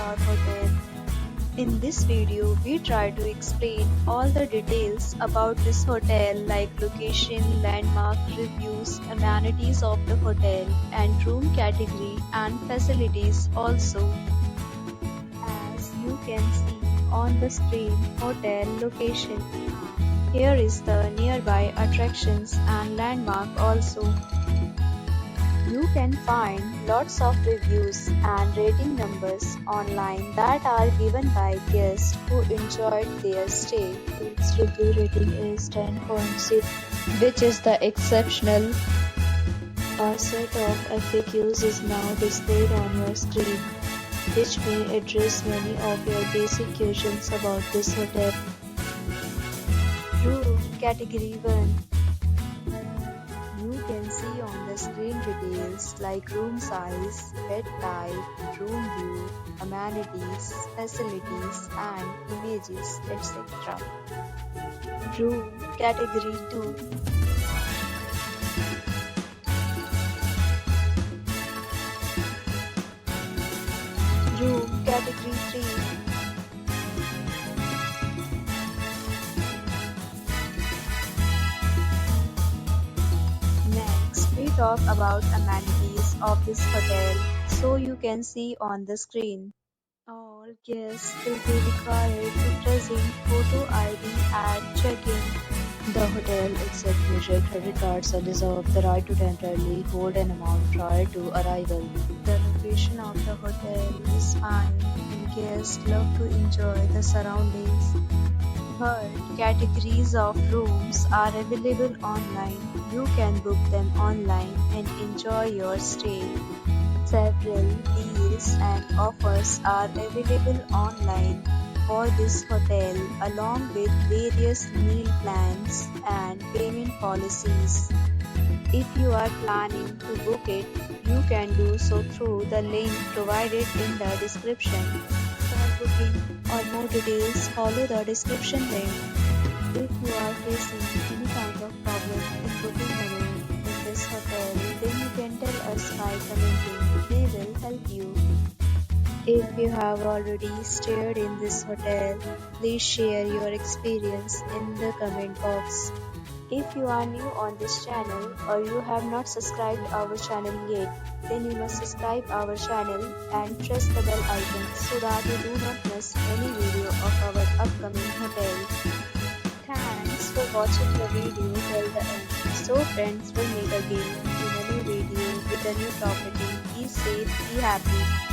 5-star hotel. In this video, we try to explain all the details about this hotel like location, landmark, reviews, amenities of the hotel, and room category and facilities also. As you can see on the screen, hotel location. Here is the nearby attractions and landmark also. You can find lots of reviews and rating numbers online that are given by guests who enjoyed their stay. Its review rating is 10.6, which is the exceptional. A set of FAQs is now displayed on your screen, which may address many of your basic questions about this hotel. Room Category 1. You can see on the screen details like room size, bed type, room view, amenities, facilities, and images, etc. Room Category 2. Room Category 3. Next, we talk about amenities of this hotel, so you can see on the screen. All guests will be required to present photo ID at check-in. The hotel accepts major credit cards and reserves the right to temporarily hold an amount prior to arrival. The location of the hotel is fine and guests love to enjoy the surroundings. Third, categories of rooms are available online. You can book them online and enjoy your stay. Several deals and offers are available online for this hotel, along with various meal plans and payment policies. If you are planning to book it, you can do so through the link provided in the description. For booking or more details, follow the description link. If you are facing any kind of problem in booking a room in this hotel, then you can tell us by commenting. We will help you. If you have already stayed in this hotel, please share your experience in the comment box. If you are new on this channel or you have not subscribed our channel yet, then you must subscribe our channel and press the bell icon so that you do not miss any video of our upcoming hotel. Thanks for watching the video till the end. So friends, will meet again in a new video with a new property. Be safe, be happy.